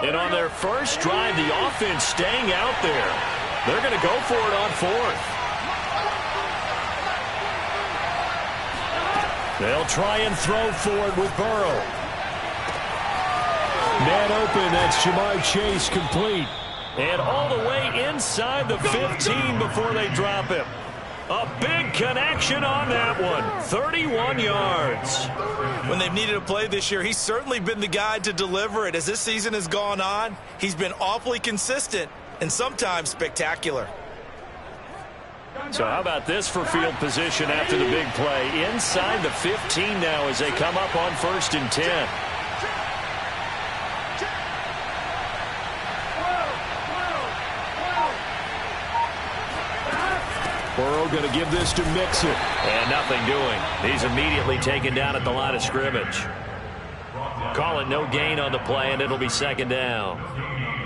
And on their first drive, the offense staying out there. They're going to go for it on fourth. They'll try and throw for it with Burrow. Man open, that's Jamar Chase complete. And all the way inside the 15 before they drop him. A big connection on that one. 31 yards. When they've needed a play this year, he's certainly been the guy to deliver it. As this season has gone on, he's been awfully consistent and sometimes spectacular. So how about this for field position after the big play? Inside the 15 now as they come up on 1st and 10. Burrow going to give this to Mixon. And nothing doing. He's immediately taken down at the line of scrimmage. Call it no gain on the play, and it'll be 2nd down.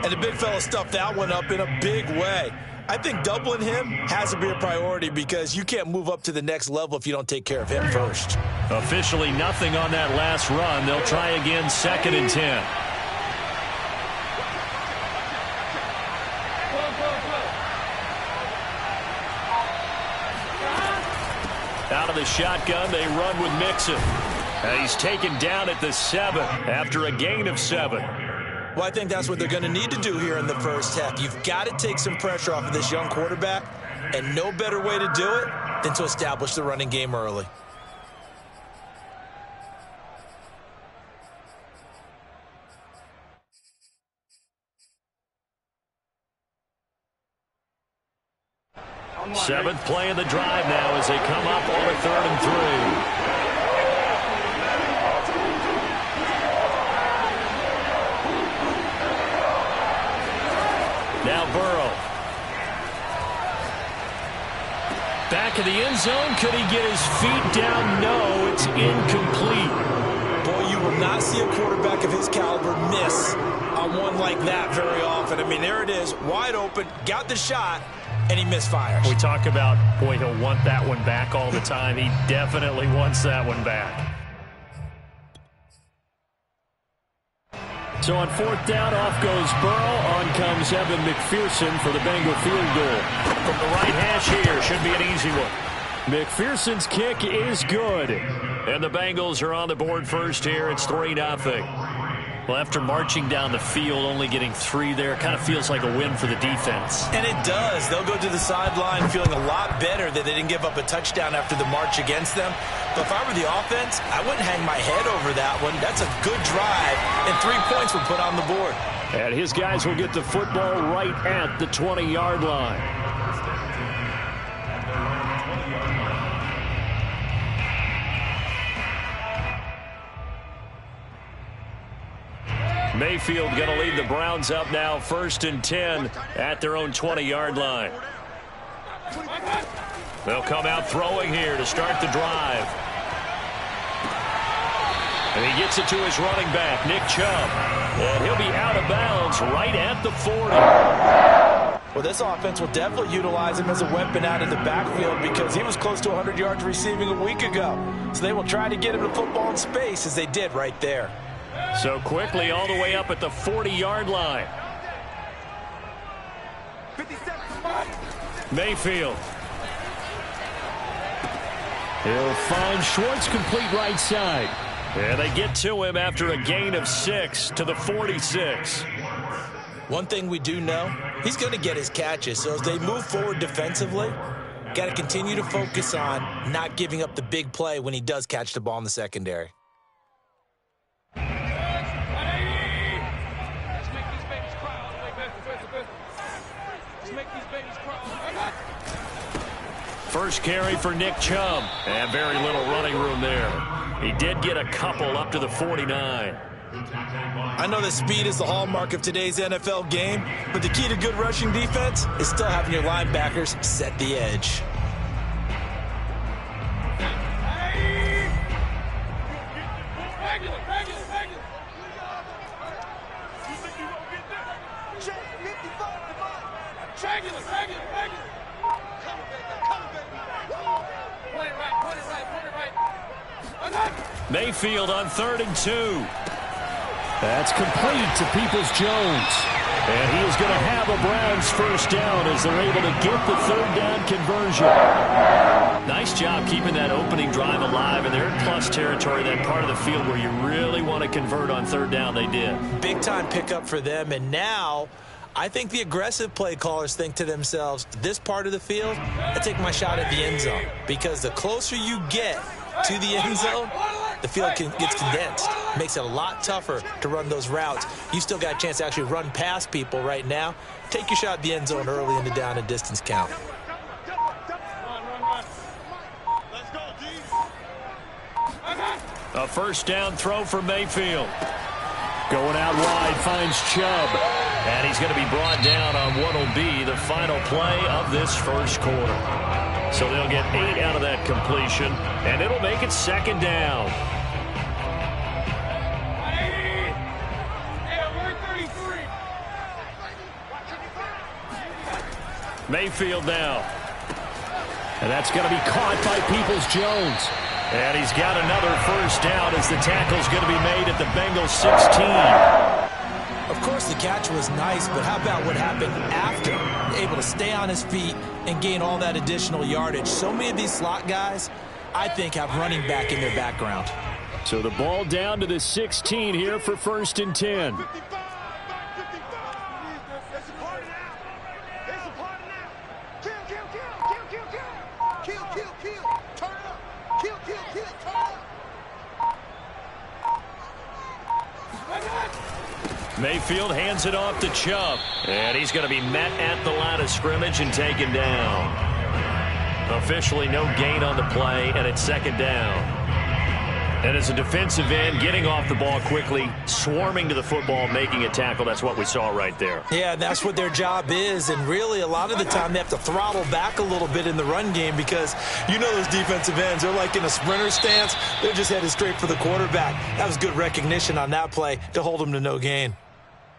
And the big fella stuffed that one up in a big way. I think doubling him has to be a priority because you can't move up to the next level if you don't take care of him first. Officially nothing on that last run. They'll try again 2nd and 10. Out of the shotgun, they run with Mixon. And he's taken down at the 7 after a gain of 7. Well, I think that's what they're going to need to do here in the first half. You've got to take some pressure off of this young quarterback, and no better way to do it than to establish the running game early. Seventh play of the drive now as they come up on a 3rd and 3. Now Burrow. Back of the end zone. Could he get his feet down? No, it's incomplete. Boy, you will not see a quarterback of his caliber miss on one like that very often. I mean, there it is, wide open, got the shot, and he misfires. We talk about, boy, he'll want that one back all the time. He definitely wants that one back. So on 4th down, off goes Burrow. On comes Evan McPherson for the Bengal field goal. From the right hash here, should be an easy one. McPherson's kick is good. And the Bengals are on the board first here. It's 3-0. Well, after marching down the field, only getting 3 there, kind of feels like a win for the defense. And it does. They'll go to the sideline feeling a lot better that they didn't give up a touchdown after the march against them. But if I were the offense, I wouldn't hang my head over that one. That's a good drive, and 3 points were put on the board. And his guys will get the football right at the 20-yard line. Mayfield going to lead the Browns up now 1st and 10 at their own 20-yard line. They'll come out throwing here to start the drive. And he gets it to his running back, Nick Chubb. And he'll be out of bounds right at the 40. Well, this offense will definitely utilize him as a weapon out of the backfield because he was close to 100 yards receiving a week ago. So they will try to get him the football in space as they did right there. So quickly all the way up at the 40-yard line. Mayfield. He'll find Schwartz complete right side. And they get to him after a gain of 6 to the 46. One thing we do know, he's going to get his catches. So as they move forward defensively, got to continue to focus on not giving up the big play when he does catch the ball in the secondary. First carry for Nick Chubb, and very little running room there. He did get a couple up to the 49. I know that speed is the hallmark of today's NFL game, but the key to good rushing defense is still having your linebackers set the edge. Mayfield on 3rd and 2. That's complete to Peoples-Jones. And he is going to have a Browns first down as they're able to get the third down conversion. Nice job keeping that opening drive alive, and they're in plus territory, that part of the field where you really want to convert on third down. They did. Big-time pickup for them, and now I think the aggressive play callers think to themselves, this part of the field, I take my shot at the end zone, because the closer you get to the end zone, the field gets condensed. Makes it a lot tougher to run those routes. You still got a chance to actually run past people right now. Take your shot at the end zone early in the down and distance count. A first down throw for Mayfield. Going out wide, finds Chubb. And he's going to be brought down on what will be the final play of this first quarter. So they'll get 8 out of that completion, and it'll make it second down. Mayfield now. And that's going to be caught by Peoples-Jones. And he's got another first down as the tackle's going to be made at the Bengals 16. Of course, the catch was nice, but how about what happened after? Able to stay on his feet and gain all that additional yardage. So many of these slot guys, I think, have running back in their background. So the ball down to the 16 here for first and 10. Mayfield hands it off to Chubb. And he's going to be met at the line of scrimmage and taken down. Officially no gain on the play, and it's second down. And as a defensive end, getting off the ball quickly, swarming to the football, making a tackle, that's what we saw right there. Yeah, that's what their job is, and really a lot of the time they have to throttle back a little bit in the run game because you know those defensive ends, they're like in a sprinter stance. They're just headed straight for the quarterback. That was good recognition on that play to hold them to no gain.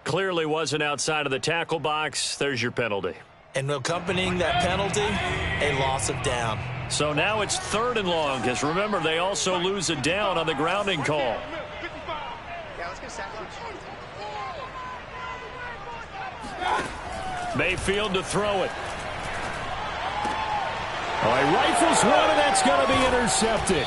Clearly wasn't outside of the tackle box. There's your penalty. And accompanying that penalty, a loss of down. So now it's third and long, because remember, they also lose a down on the grounding call. Mayfield to throw it. All right, rifles one, and that's going to be intercepted.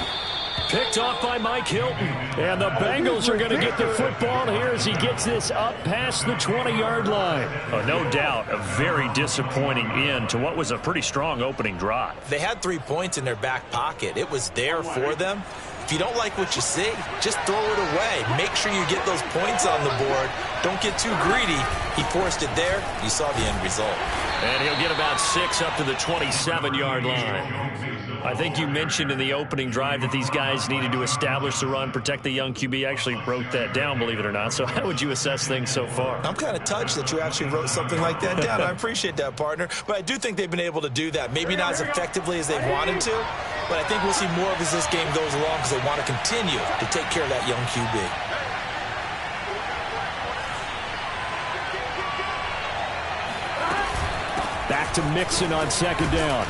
Picked off by Mike Hilton. And the Bengals are going to get the football here as he gets this up past the 20-yard line. No doubt a very disappointing end to what was a pretty strong opening drive. They had 3 points in their back pocket. It was there for them. If you don't like what you see, just throw it away. Make sure you get those points on the board. Don't get too greedy. He forced it there. You saw the end result. And he'll get about 6 up to the 27-yard line. I think you mentioned in the opening drive that these guys needed to establish the run, protect the young QB. Actually wrote that down, believe it or not. So how would you assess things so far? I'm kind of touched that you actually wrote something like that down. I appreciate that, partner. But I do think they've been able to do that. Maybe not as effectively as they wanted to, but I think we'll see more of as this game goes along because they want to continue to take care of that young QB. Back to Mixon on second down.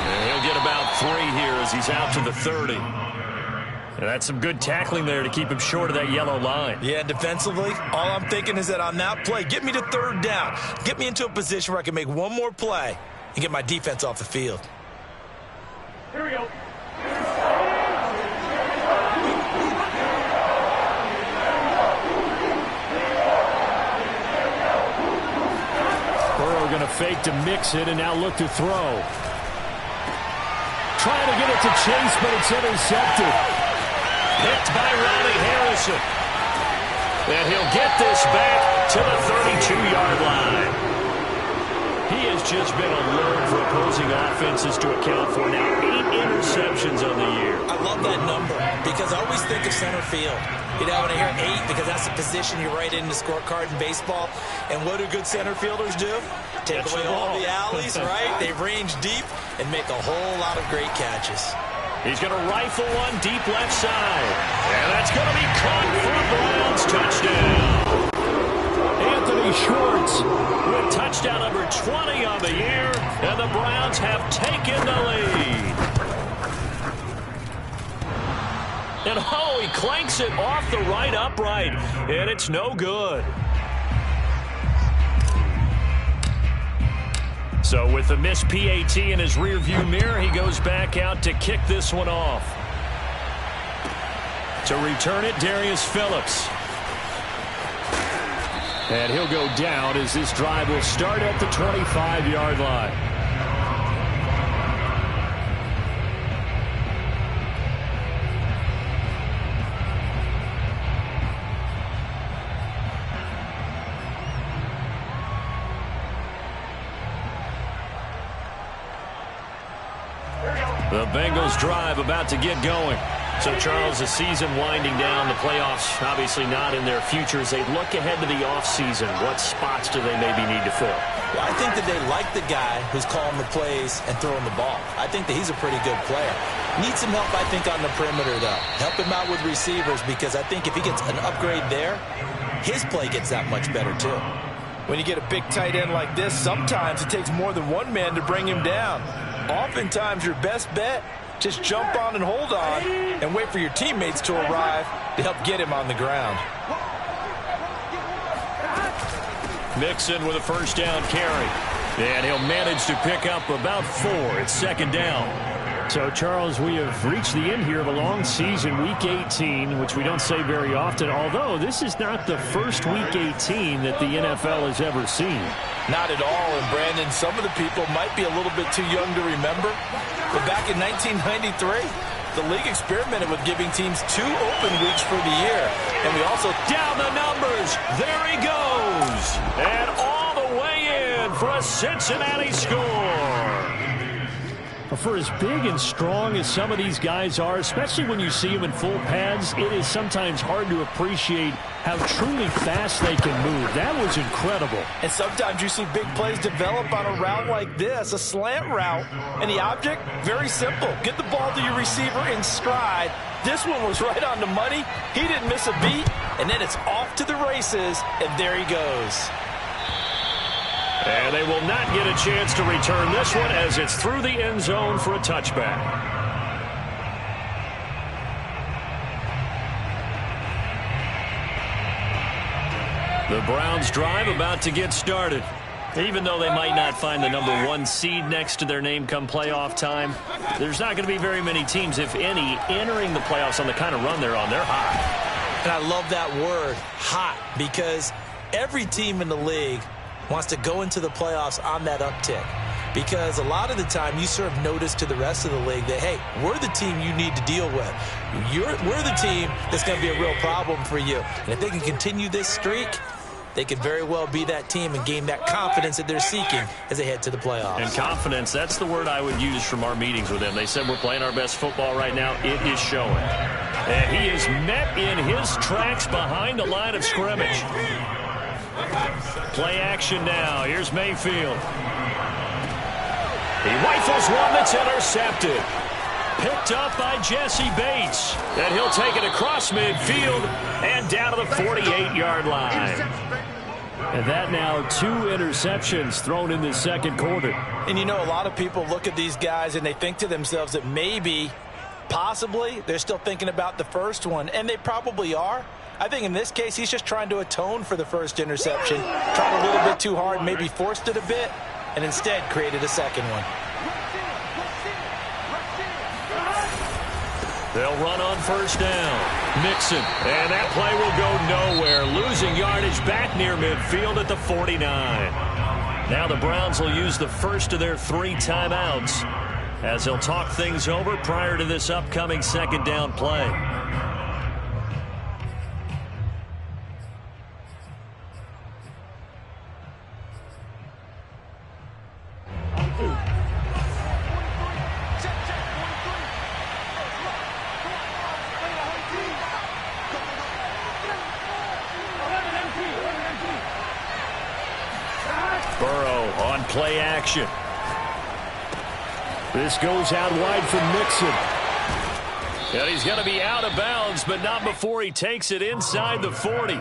And he'll get about 3 here as he's out to the 30. And that's some good tackling there to keep him short of that yellow line. Yeah, defensively, all I'm thinking is that on that play, get me to third down. Get me into a position where I can make one more play and get my defense off the field. Here we go. Going to fake to mix it and now look to throw. Trying to get it to Chase, but it's intercepted. Picked by Ronnie Harrison. And he'll get this back to the 32-yard line. He has just been a load for opposing offenses to account for. Now 8 interceptions on the year. I love that number because I always think of center field. You know, when I hear 8, because that's the position you write in the scorecard in baseball. And what do good center fielders do? Take away all the alleys, right? They range deep and make a whole lot of great catches. He's going to rifle one deep left side. And that's going to be caught for a Browns touchdown. Anthony Schwartz with touchdown number 20 on the year. And the Browns have taken the lead. And oh, he clanks it off the right upright, and it's no good. So with the missed PAT in his rearview mirror, he goes back out to kick this one off. To return it, Darius Phillips. And he'll go down as this drive will start at the 25-yard line. The Bengals drive about to get going. So, Charles, the season winding down, the playoffs obviously not in their future. As they look ahead to the offseason, what spots do they maybe need to fill? Well, I think that they like the guy who's calling the plays and throwing the ball. I think that he's a pretty good player. Needs some help, I think, on the perimeter, though. Help him out with receivers, because I think if he gets an upgrade there, his play gets that much better, too. When you get a big tight end like this, sometimes it takes more than one man to bring him down. Oftentimes, your best bet, just jump on and hold on and wait for your teammates to arrive to help get him on the ground. Mixon with a first down carry. And he'll manage to pick up about 4. It's second down. So, Charles, we have reached the end here of a long season, Week 18, which we don't say very often, although this is not the first Week 18 that the NFL has ever seen. Not at all, and Brandon, some of the people might be a little bit too young to remember, but back in 1993, the league experimented with giving teams 2 open weeks for the year, and we also... Down the numbers, there he goes, and all the way in for a Cincinnati score. For as big and strong as some of these guys are, especially when you see them in full pads, it is sometimes hard to appreciate how truly fast they can move. That was incredible. And sometimes you see big plays develop on a route like this, a slant route, and the object, very simple. Get the ball to your receiver in stride. This one was right on the money. He didn't miss a beat, and then it's off to the races, and there he goes. And they will not get a chance to return this one as it's through the end zone for a touchback. The Browns drive about to get started. Even though they might not find the number 1 seed next to their name come playoff time, there's not going to be very many teams, if any, entering the playoffs on the kind of run they're on. They're hot. And I love that word, hot, because every team in the league wants to go into the playoffs on that uptick, because a lot of the time you serve notice to the rest of the league that, hey, we're the team you need to deal with. We're the team that's going to be a real problem for you. And if they can continue this streak, they could very well be that team and gain that confidence that they're seeking as they head to the playoffs. And confidence, that's the word I would use from our meetings with them. They said we're playing our best football right now. It is showing. And he is met in his tracks behind the line of scrimmage. Play action now. Here's Mayfield. He rifles one that's intercepted. Picked up by Jesse Bates. And he'll take it across midfield and down to the 48-yard line. And that now 2 interceptions thrown in the second quarter. And you know, a lot of people look at these guys and they think to themselves that maybe, possibly, they're still thinking about the first one. And they probably are. I think in this case, he's just trying to atone for the first interception. Tried a little bit too hard, maybe forced it a bit, and instead created a second one. They'll run on first down. Mixon. And that play will go nowhere. Losing yardage back near midfield at the 49. Now the Browns will use the first of their 3 timeouts as they'll talk things over prior to this upcoming second down play. Burrow on play action. This goes out wide for Mixon. And he's going to be out of bounds, but not before he takes it inside the 40.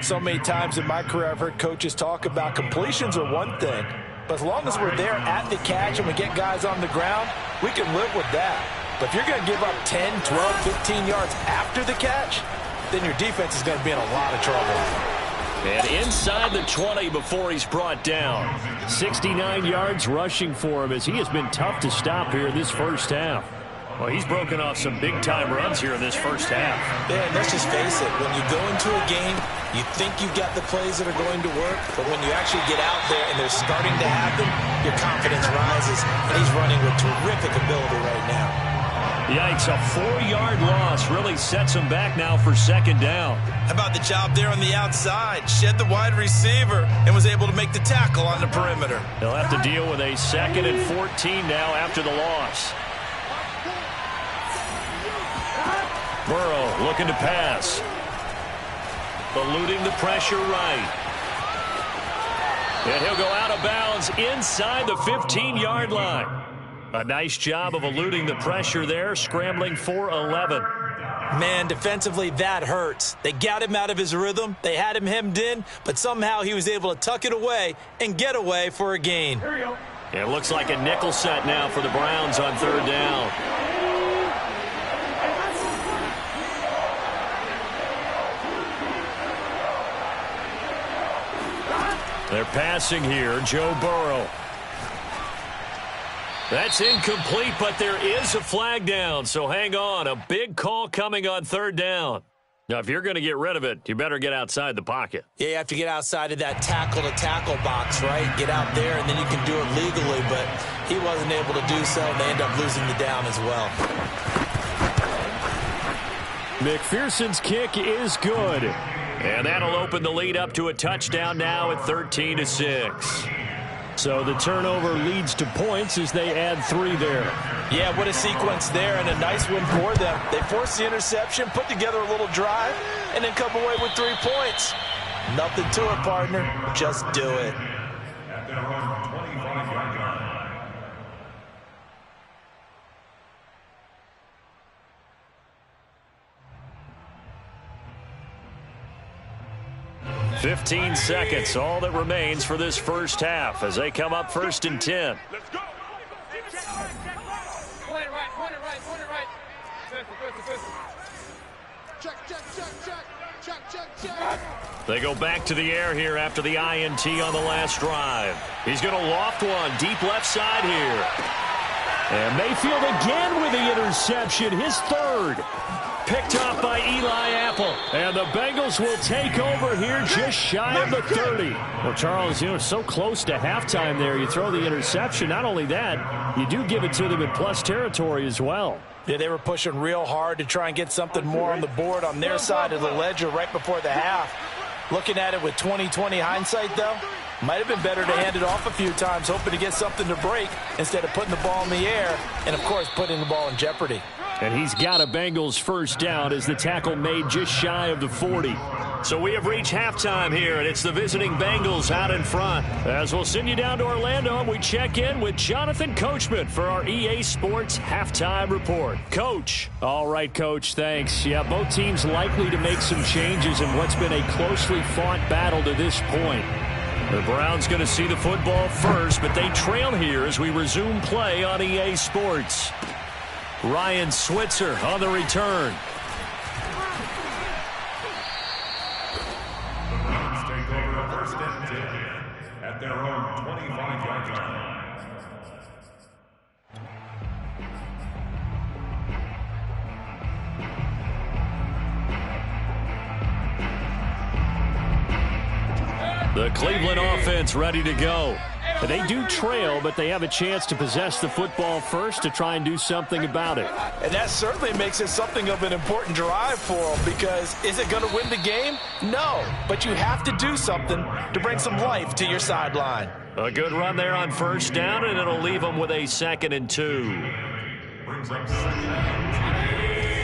So many times in my career I've heard coaches talk about completions are one thing, but as long as we're there at the catch and we get guys on the ground, we can live with that. But if you're going to give up 10, 12, 15 yards after the catch, then your defense is going to be in a lot of trouble. And inside the 20 before he's brought down. 69 yards rushing for him as he has been tough to stop here in this first half. Well, he's broken off some big-time runs here in this first half. Yeah, and let's just face it. When you go into a game, you think you've got the plays that are going to work, but when you actually get out there and they're starting to happen, your confidence rises, and he's running with terrific ability right now. Yikes, a 4-yard loss really sets him back now for second down. How about the job there on the outside? Shed the wide receiver and was able to make the tackle on the perimeter. They'll have to deal with a 2nd and 14 now after the loss. Burrow looking to pass. Eluding the pressure right. And he'll go out of bounds inside the 15-yard line. A nice job of eluding the pressure there, scrambling for 11. Man, defensively, that hurts. They got him out of his rhythm. They had him hemmed in, but somehow he was able to tuck it away and get away for a gain. It looks like a nickel set now for the Browns on 3rd down. They're passing here, Joe Burrow. That's incomplete, but there is a flag down, so hang on. A big call coming on 3rd down. Now, if you're going to get rid of it, you better get outside the pocket. Yeah, you have to get outside of that tackle-to-tackle box, right? Get out there, and then you can do it legally, but he wasn't able to do so, and they end up losing the down as well. McPherson's kick is good. And that'll open the lead up to a touchdown now at 13-6. So the turnover leads to points as they add 3 there. Yeah, what a sequence there, and a nice win for them. They forced the interception, put together a little drive, and then come away with 3 points. Nothing to it, partner. Just do it. At their own 25-yard line. 15 seconds, all that remains for this first half as they come up 1st and 10. Let's go. They go back to the air here after the INT on the last drive. He's going to loft one deep left side here. And Mayfield again with the interception, his 3rd. Picked off by Eli Apple. And the Bengals will take over here just shy of the 30. Well, Charles, you know, so close to halftime there. You throw the interception. Not only that, you do give it to them in plus territory as well. Yeah, they were pushing real hard to try and get something more on the board on their side of the ledger right before the half. Looking at it with 20/20 hindsight, though, might have been better to hand it off a few times, hoping to get something to break instead of putting the ball in the air and, of course, putting the ball in jeopardy. And he's got a Bengals first down as the tackle made just shy of the 40. So we have reached halftime here, and it's the visiting Bengals out in front. As we'll send you down to Orlando, and we check in with Jonathan Coachman for our EA Sports Halftime Report. Coach. All right, Coach, thanks. Yeah, both teams likely to make some changes in what's been a closely fought battle to this point. The Browns going to see the football first, but they trail here as we resume play on EA Sports. Ryan Switzer on the return. The Browns take over 1st and 10 at their own 25-yard line. The Cleveland offense ready to go. They do trail, but they have a chance to possess the football first to try and do something about it. And that certainly makes it something of an important drive for them, because is it going to win the game? No, but you have to do something to bring some life to your sideline. A good run there on 1st down, and it'll leave them with a 2nd and 2. Brings up 2nd and 10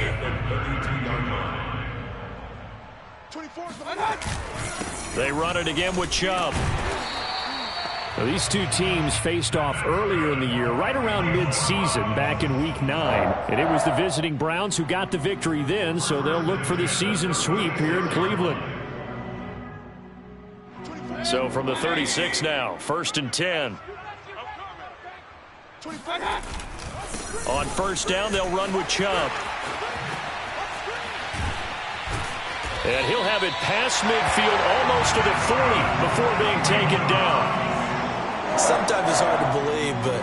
at the 32-yard line. They run it again with Chubb. Now, these two teams faced off earlier in the year, right around mid-season, back in Week 9. And it was the visiting Browns who got the victory then, so they'll look for the season sweep here in Cleveland. So from the 36 now, 1st and 10. On first down, they'll run with Chubb. And he'll have it past midfield almost to the 40 before being taken down. Sometimes it's hard to believe, but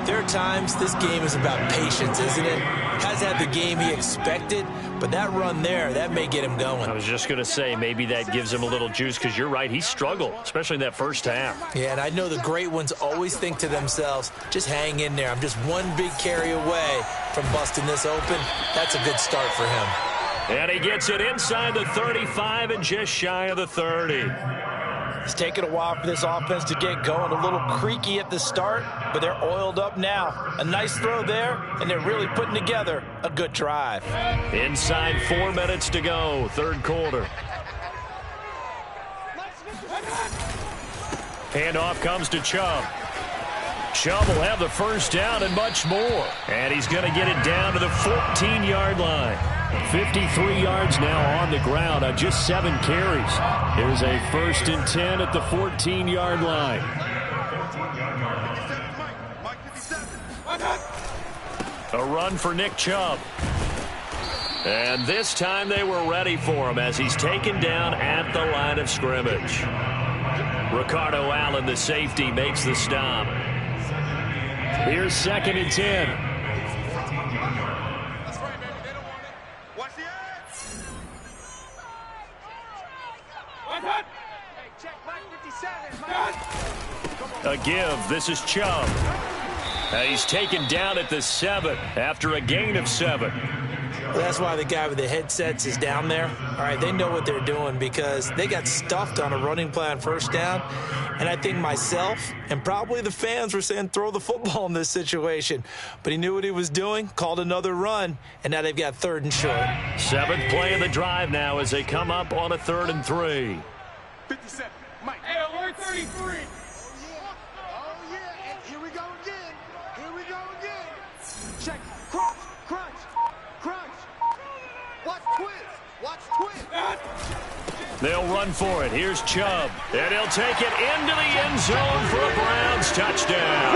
there are times this game is about patience, isn't it? Hasn't had the game he expected, but that run there, that may get him going. I was just going to say, maybe that gives him a little juice, because you're right, he struggled, especially in that first half. Yeah, and I know the great ones always think to themselves, just hang in there. I'm just one big carry away from busting this open. That's a good start for him. And he gets it inside the 35 and just shy of the 30. It's taken a while for this offense to get going. A little creaky at the start, but they're oiled up now. A nice throw there, and they're really putting together a good drive. Inside 4 minutes to go, third quarter. Handoff comes to Chubb. Chubb will have the first down and much more. And he's going to get it down to the 14-yard line. 53 yards now on the ground on just 7 carries. Here's a 1st and 10 at the 14-yard line. A run for Nick Chubb. And this time they were ready for him as he's taken down at the line of scrimmage. Ricardo Allen, the safety, makes the stop. Here's 2nd and 10. A give. This is Chubb. He's taken down at the 7 after a gain of 7. Well, that's why the guy with the headsets is down there. All right, they know what they're doing because they got stuffed on a running play on first down. And I think myself and probably the fans were saying throw the football in this situation. But he knew what he was doing, called another run, and now they've got 3rd and short. 7th play of the drive now as they come up on a 3rd and 3. 57. Mike. Hey, alert 33. Check. Crunch. Crunch. Crunch. Watch twist. Watch twist. They'll run for it. Here's Chubb. And he'll take it into the end zone for a Browns touchdown.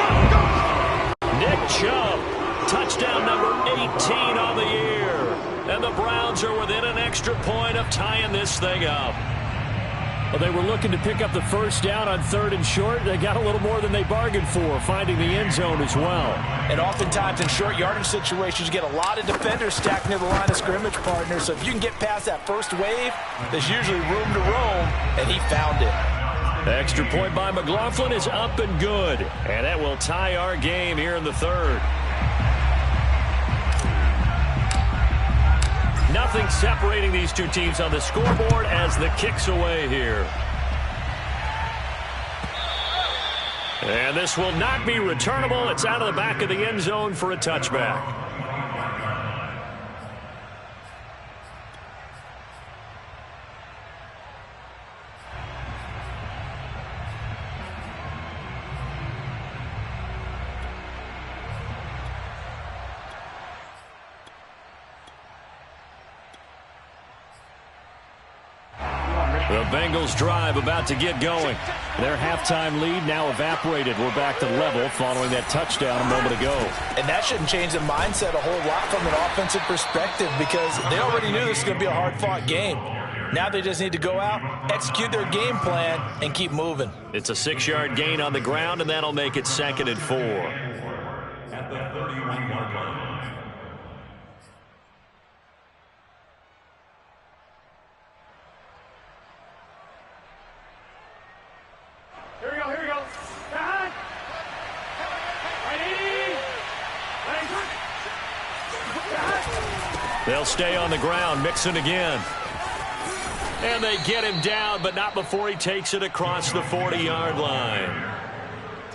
Nick Chubb, touchdown number 18 on the year. And the Browns are within an extra point of tying this thing up. Well, they were looking to pick up the first down on 3rd and short. They got a little more than they bargained for, finding the end zone as well. And oftentimes in short yardage situations, you get a lot of defenders stacked near the line of scrimmage, partner. So if you can get past that first wave, there's usually room to roam, and he found it. The extra point by McLaughlin is up and good. And that will tie our game here in the 3rd. Nothing separating these two teams on the scoreboard as the kick's away here. And this will not be returnable. It's out of the back of the end zone for a touchback. The Bengals drive about to get going. Their halftime lead now evaporated. We're back to level following that touchdown a moment ago. And that shouldn't change the mindset a whole lot from an offensive perspective because they already knew this was going to be a hard-fought game. Now they just need to go out, execute their game plan, and keep moving. It's a 6-yard gain on the ground, and that'll make it 2nd and 4. At the 31-yard line. They'll stay on the ground, Mixon again. And they get him down, but not before he takes it across the 40-yard line.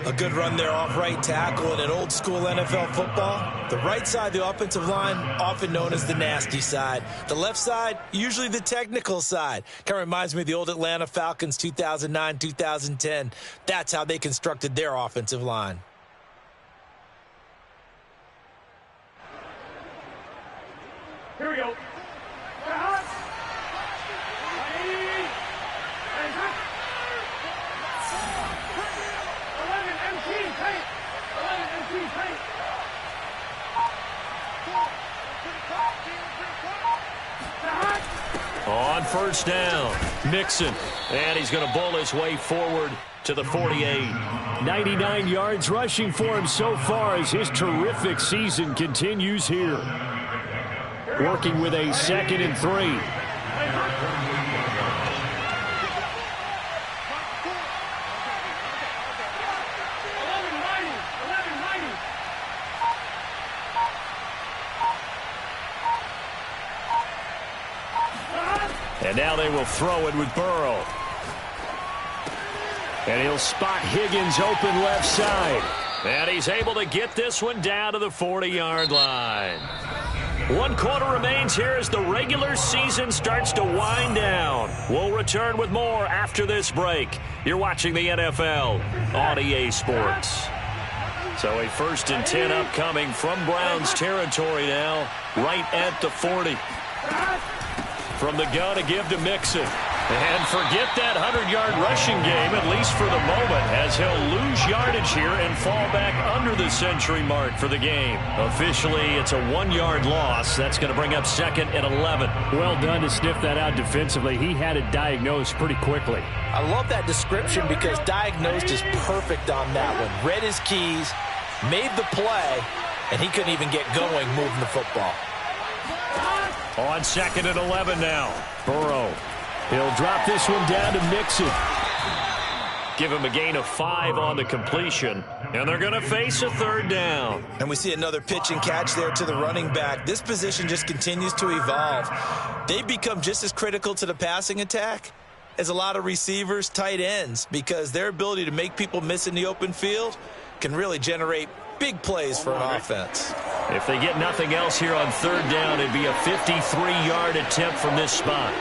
A good run there off right tackle in an old-school NFL football. The right side of the offensive line, often known as the nasty side. The left side, usually the technical side. Kind of reminds me of the old Atlanta Falcons 2009-2010. That's how they constructed their offensive line. Here we go. On first down, Mixon. And he's going to bowl his way forward to the 48. 99 yards rushing for him so far as his terrific season continues here. Working with a 2nd and 3. And now they will throw it with Burrow. And he'll spot Higgins open left side. And he's able to get this one down to the 40-yard line. 1 quarter remains here as the regular season starts to wind down. We'll return with more after this break. You're watching the NFL on EA Sports. So a 1st and 10 upcoming from Browns territory now, right at the 40. From the gun to give to Mixon. And forget that 100-yard rushing game, at least for the moment, as he'll lose yardage here and fall back under the century mark for the game. Officially, it's a 1-yard loss. That's going to bring up 2nd and 11. Well done to sniff that out defensively. He had it diagnosed pretty quickly. I love that description because diagnosed is perfect on that one. Read his keys, made the play, and he couldn't even get going moving the football. On 2nd and 11 now. Burrow. He'll drop this one down to Mixon. Give him a gain of 5 on the completion. And they're going to face a 3rd down. And we see another pitch and catch there to the running back. This position just continues to evolve. They've become just as critical to the passing attack as a lot of receivers, tight ends, because their ability to make people miss in the open field can really generate big plays for an offense. If they get nothing else here on 3rd down, it'd be a 53-yard attempt from this spot.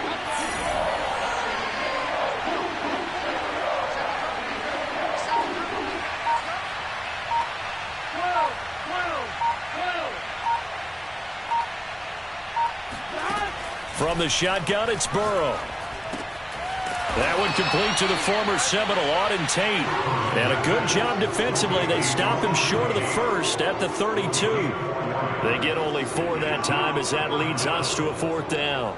From the shotgun, it's Burrow. That one complete to the former Seminole, Auden Tate. And a good job defensively. They stop him short of the 1st at the 32. They get only 4 that time as that leads us to a 4th down.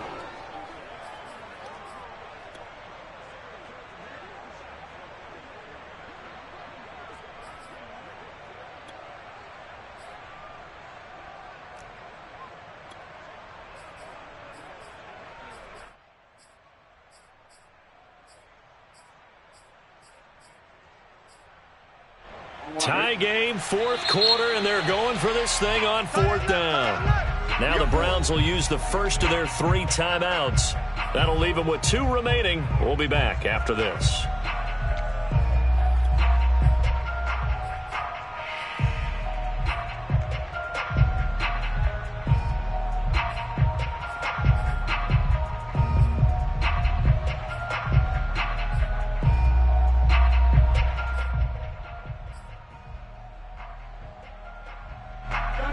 Tie game, 4th quarter, and they're going for this thing on 4th down. Now the Browns will use the 1st of their 3 timeouts. That'll leave them with 2 remaining. We'll be back after this.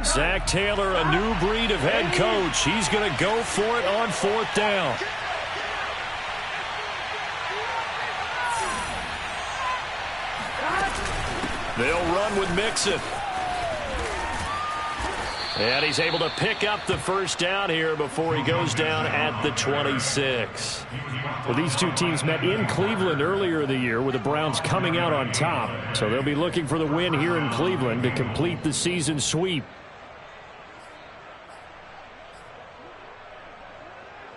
Zach Taylor, a new breed of head coach. He's going to go for it on 4th down. They'll run with Mixon. And he's able to pick up the 1st down here before he goes down at the 26. Well, these two teams met in Cleveland earlier in the year with the Browns coming out on top. So they'll be looking for the win here in Cleveland to complete the season sweep.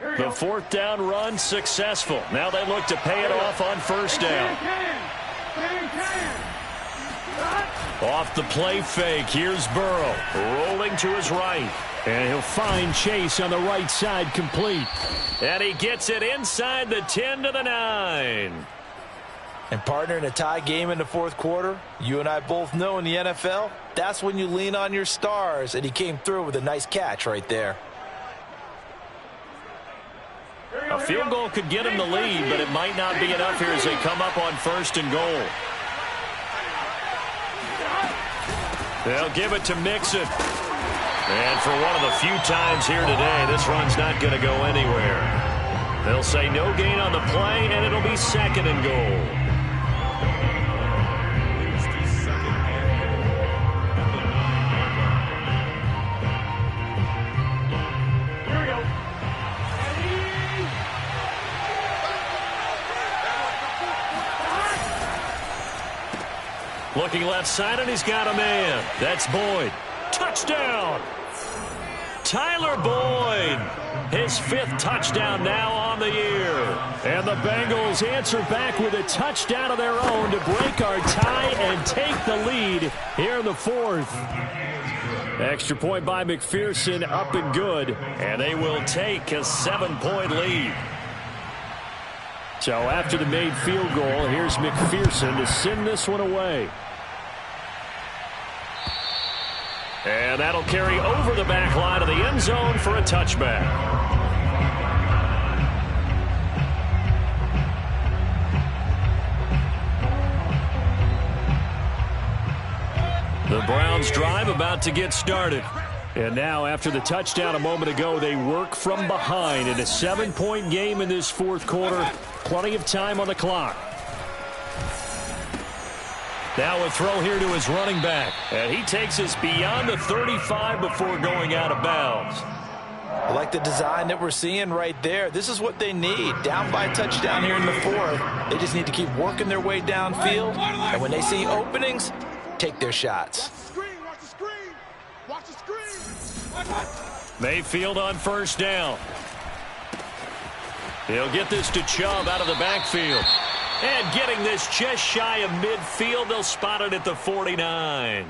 The 4th down run successful. Now they look to pay it off on 1st down. Off the play fake, here's Burrow, rolling to his right. And he'll find Chase on the right side complete. And he gets it inside the 10 to the 9. And partner, in a tie game in the 4th quarter, you and I both know in the NFL, that's when you lean on your stars, and he came through with a nice catch right there. A field goal could get him the lead, but it might not be enough here as they come up on 1st and goal. They'll give it to Mixon. And for one of the few times here today, this run's not going to go anywhere. They'll say no gain on the play, and it'll be 2nd and goal. Looking left side, and he's got a man. That's Boyd. Touchdown! Tyler Boyd, his 5th touchdown now on the year. And the Bengals answer back with a touchdown of their own to break our tie and take the lead here in the 4th. Extra point by McPherson, up and good, and they will take a 7-point lead. So after the made field goal, here's McPherson to send this one away. And that'll carry over the back line of the end zone for a touchback. The Browns drive about to get started. And now, after the touchdown a moment ago, they work from behind in a 7-point game in this 4th quarter. Plenty of time on the clock. Now a throw here to his running back. And he takes us beyond the 35 before going out of bounds. I like the design that we're seeing right there. This is what they need. Down by a touchdown here in the 4th. They just need to keep working their way downfield. And when they see openings, take their shots. Watch the screen. Watch the screen. Mayfield on 1st down. He'll get this to Chubb out of the backfield. And getting this just shy of midfield, they'll spot it at the 49.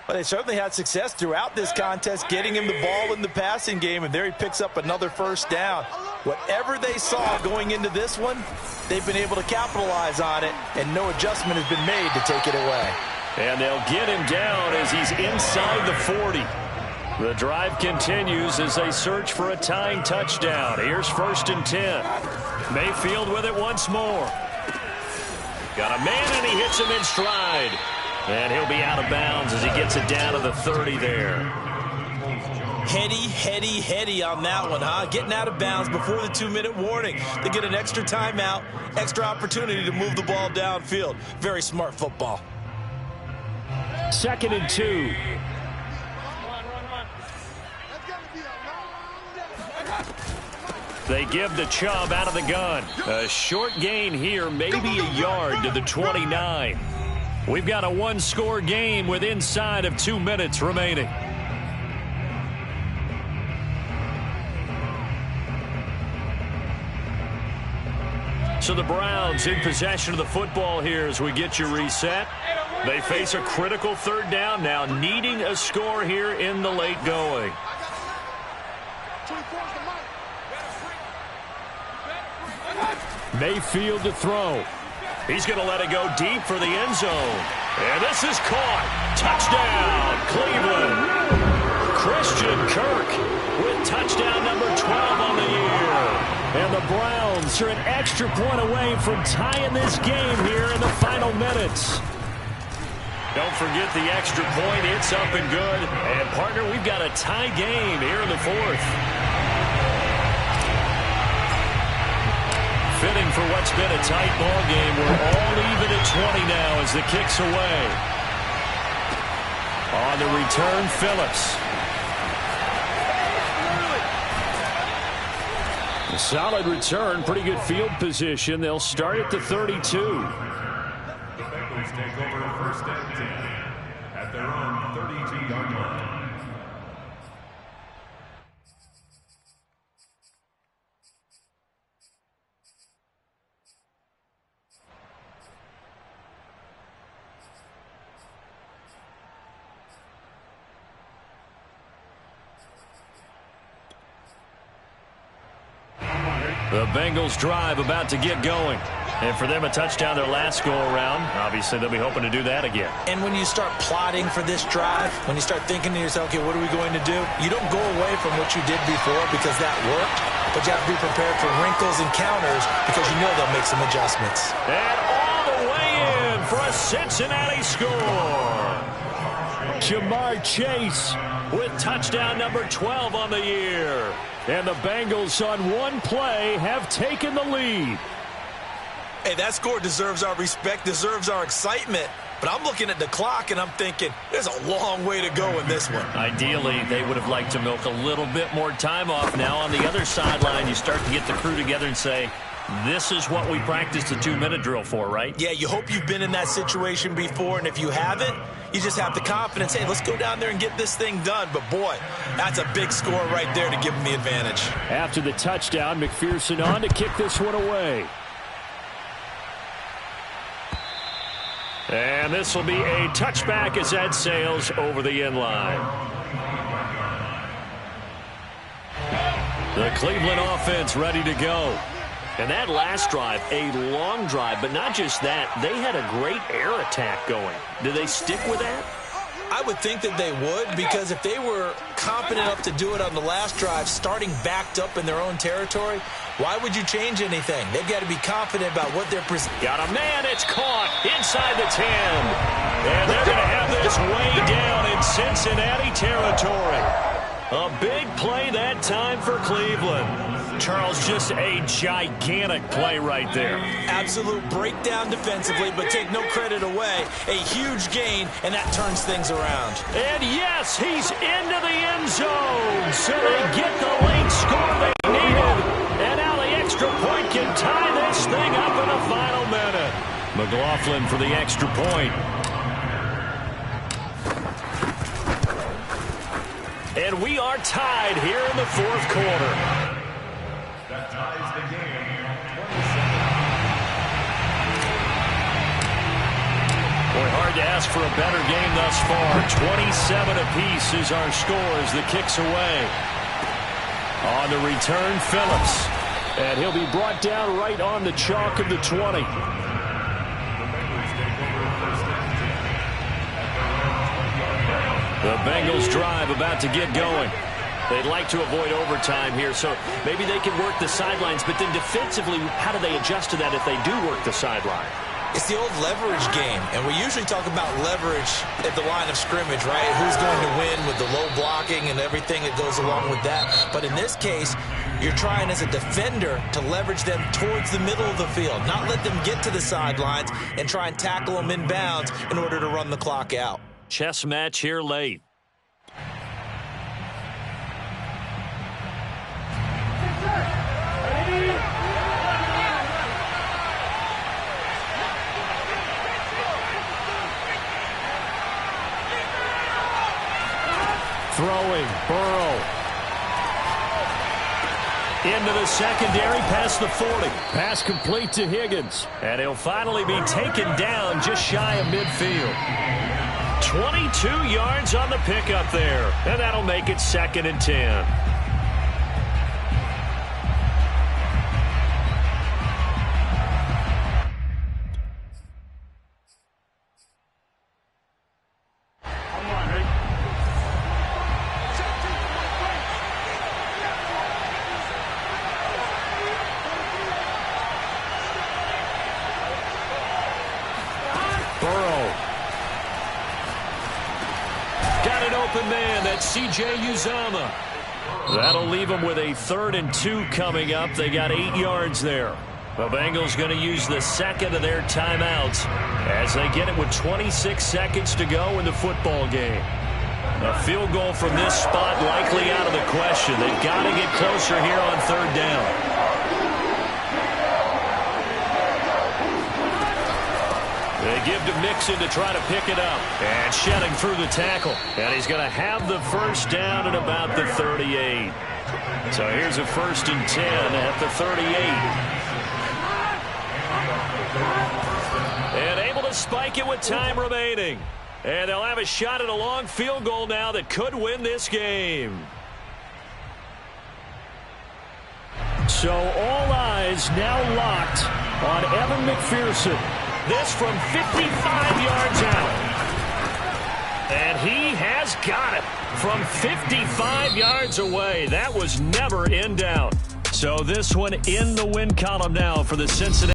Well, they certainly had success throughout this contest getting him the ball in the passing game, and there he picks up another 1st down. Whatever they saw going into this one, they've been able to capitalize on it, and no adjustment has been made to take it away. And they'll get him down as he's inside the 40. The drive continues as they search for a tying touchdown. Here's 1st and 10. Mayfield with it once more. Got a man, and he hits him in stride. And he'll be out of bounds as he gets it down to the 30 there. Heady on that one, huh? Getting out of bounds before the 2-minute warning. They get an extra timeout, extra opportunity to move the ball downfield. Very smart football. 2nd and 2. They give the Chubb out of the gun. A short gain here, maybe a yard to the 29. We've got a 1-score game with inside of 2 minutes remaining. So the Browns in possession of the football here as we get you reset. They face a critical 3rd down now, needing a score here in the late going. Mayfield to throw. He's going to let it go deep for the end zone. And this is caught. Touchdown, Cleveland. Christian Kirk with touchdown number 12 on the year. And the Browns are an extra point away from tying this game here in the final minutes. Don't forget the extra point. It's up and good. And, partner, we've got a tie game here in the 4th. Fitting for what's been a tight ball game. We're all even at 20 now as the kick's away. On the return, Phillips. A solid return, pretty good field position. They'll start at the 32. The Bengals take over 1st and 10 at their own 32-yard line. The Bengals drive about to get going. And for them, a touchdown their last go-around. Obviously, they'll be hoping to do that again. And when you start plotting for this drive, when you start thinking to yourself, okay, what are we going to do? You don't go away from what you did before because that worked, but you have to be prepared for wrinkles and counters because you know they'll make some adjustments. And all the way in for a Cincinnati score. Jamar Chase with touchdown number 12 on the year. And the Bengals on one play have taken the lead. Hey, that score deserves our respect, deserves our excitement. But I'm looking at the clock, and I'm thinking, there's a long way to go in this one. Ideally, they would have liked to milk a little bit more time off. Now on the other sideline, you start to get the crew together and say, This is what we practiced a 2-minute drill for, right? Yeah, you hope you've been in that situation before, and if you haven't, you just have the confidence, hey, let's go down there and get this thing done. But, boy, that's a big score right there to give them the advantage. After the touchdown, McPherson on to kick this one away. And this will be a touchback as that sails over the end line. The Cleveland offense ready to go. And that last drive, a long drive, but not just that, they had a great air attack going. Do they stick with that? I would think that they would, because if they were confident enough to do it on the last drive, starting backed up in their own territory, why would you change anything? They've got to be confident about what they're presenting. Got a man, it's caught inside the 10. And they're going to have this way down in Cincinnati territory. A big play that time for Cleveland. Charles, just a gigantic play right there. Absolute breakdown defensively, but take no credit away. A huge gain, and that turns things around. And yes, he's into the end zone. So they get the late score they needed. And now the extra point can tie this thing up in the final minute. McLaughlin for the extra point. And we are tied here in the fourth quarter. That ties the game. 27. Boy, hard to ask for a better game thus far. 27 apiece is our score as the kick's away. On the return, Phillips. And he'll be brought down right on the chalk of the 20. The Bengals drive about to get going. They'd like to avoid overtime here, so maybe they can work the sidelines, but then defensively, how do they adjust to that if they do work the sideline? It's the old leverage game, and we usually talk about leverage at the line of scrimmage, right? Who's going to win with the low blocking and everything that goes along with that. But in this case, you're trying as a defender to leverage them towards the middle of the field, not let them get to the sidelines and try and tackle them inbounds in order to run the clock out. Chess match here late. Throwing, Burrow. Into the secondary, past the 40. Pass complete to Higgins. And he'll finally be taken down just shy of midfield. 22 yards on the pickup there. And that'll make it 2nd and 10. Man, that's C.J. Uzama. That'll leave them with a 3rd and 2 coming up. They got 8 yards there. The Bengals going to use the second of their timeouts as they get it with 26 seconds to go in the football game. A field goal from this spot likely out of the question. They've got to get closer here on 3rd down. They give to Mixon to try to pick it up. And shedding through the tackle. And he's going to have the first down at about the 38. So here's a 1st and 10 at the 38. And able to spike it with time remaining. And they'll have a shot at a long field goal now that could win this game. So all eyes now locked on Evan McPherson. This from 55 yards out. And he has got it from 55 yards away. That was never in doubt. So this one in the win column now for the Cincinnati.